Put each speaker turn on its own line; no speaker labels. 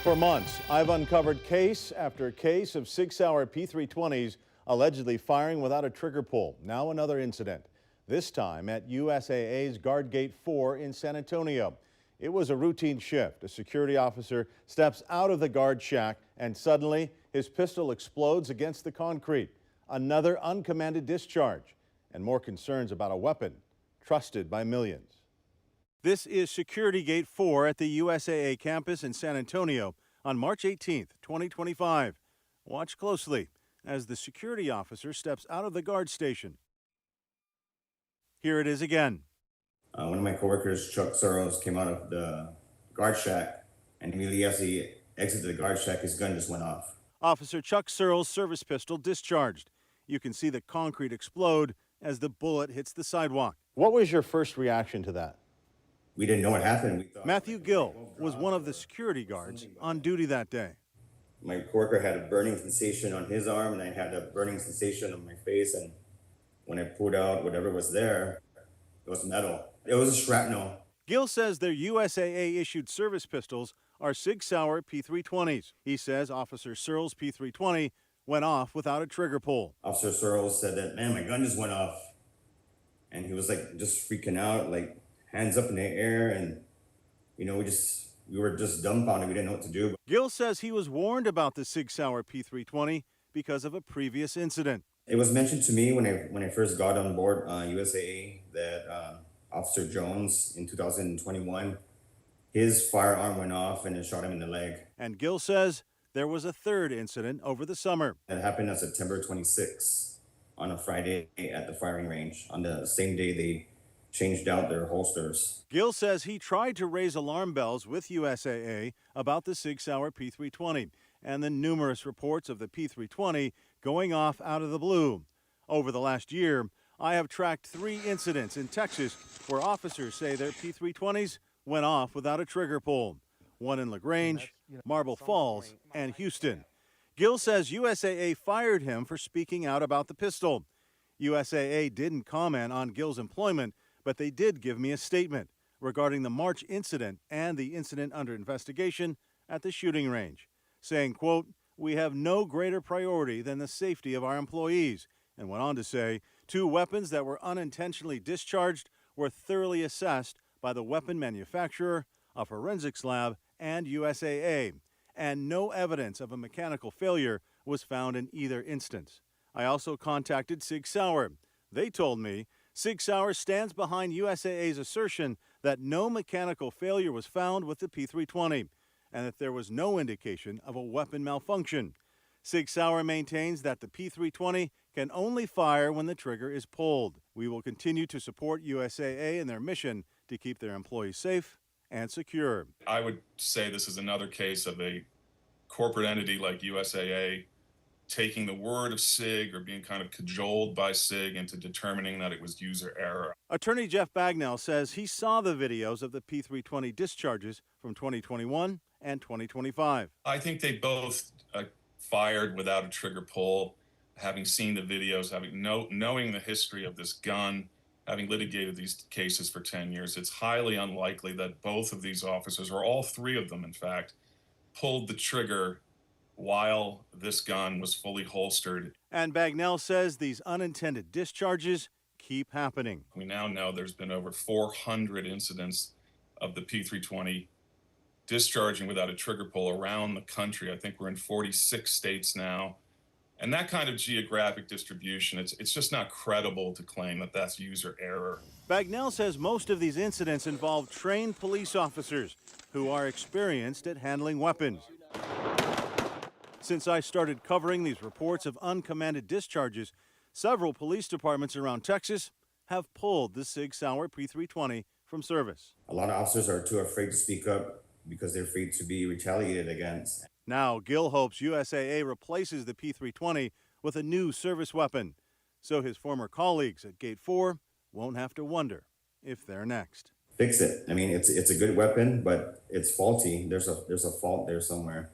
For months, I've uncovered case after case of SIG Sauer P320s allegedly firing without a trigger pull. Now another incident, this time at USAA's Guard Gate 4 in San Antonio. It was a routine shift. A security officer steps out of the guard shack and suddenly his pistol explodes against the concrete. Another uncommanded discharge and more concerns about a weapon trusted by millions. This is Security Gate 4 at the USAA campus in San Antonio on March 18th, 2025. Watch closely as the security officer steps out of the guard station. Here it is again.
One of my coworkers, Chuck Surles, came out of the guard shack, and immediately as he exited the guard shack, his gun just went off.
Officer Chuck Surles' service pistol discharged. You can see the concrete explode as the bullet hits the sidewalk. What was your first reaction to that?
We didn't know what happened. We thought,
Matthew Gill was one of the security guards on duty that day.
My coworker had a burning sensation on his arm, and I had a burning sensation on my face. And when I pulled out whatever was there, it was metal. It was a shrapnel.
Gill says their USAA-issued service pistols are SIG Sauer P320s. He says Officer Surles' P320 went off without a trigger pull.
Officer Surles said that, man, my gun just went off. And he was like just freaking out, like hands up in the air. And, you know, we were just dumbfounded. We didn't know what to do.
Gill says he was warned about the SIG Sauer P320 because of a previous incident.
It was mentioned to me when I first got on board USAA that Officer Jones in 2021, his firearm went off and it shot him in the leg.
And Gill says there was a third incident over the summer.
That happened on September 26th on a Friday at the firing range. On the same day they changed out their holsters.
Gill says he tried to raise alarm bells with USAA about the SIG Sauer P320 and the numerous reports of the P320 going off out of the blue. Over the last year, I have tracked 3 incidents in Texas where officers say their P320s went off without a trigger pull. One in LaGrange, Marble Falls, and Houston. Gill says USAA fired him for speaking out about the pistol. USAA didn't comment on Gill's employment, but they did give me a statement regarding the March incident and the incident under investigation at the shooting range, saying, quote, "We have no greater priority than the safety of our employees," and went on to say 2 weapons that were unintentionally discharged were thoroughly assessed by the weapon manufacturer, a forensics lab, and USAA, and no evidence of a mechanical failure was found in either instance. I also contacted SIG Sauer. They told me SIG Sauer stands behind USAA's assertion that no mechanical failure was found with the P320 and that there was no indication of a weapon malfunction. SIG Sauer maintains that the P320 can only fire when the trigger is pulled. We will continue to support USAA in their mission to keep their employees safe and secure.
I would say this is another case of a corporate entity like USAA taking the word of SIG or being kind of cajoled by SIG into determining that it was user error.
Attorney Jeff Bagnell says he saw the videos of the P320 discharges from 2021 and 2025.
I think they both fired without a trigger pull. Having seen the videos, knowing the history of this gun, having litigated these cases for 10 years, it's highly unlikely that both of these officers, or all 3 of them in fact, pulled the trigger while this gun was fully holstered.
And Bagnell says these unintended discharges keep happening.
We now know there's been over 400 incidents of the P320 discharging without a trigger pull around the country. I think we're in 46 states now. And that kind of geographic distribution, it's just not credible to claim that that's user error.
Bagnell says most of these incidents involve trained police officers who are experienced at handling weapons. Since I started covering these reports of uncommanded discharges, several police departments around Texas have pulled the SIG Sauer P320 from service.
A lot of officers are too afraid to speak up because they're afraid to be retaliated against.
Now, Gill hopes USAA replaces the P320 with a new service weapon, so his former colleagues at Gate 4 won't have to wonder if they're next.
Fix it. I mean, it's a good weapon, but it's faulty. There's a fault there somewhere.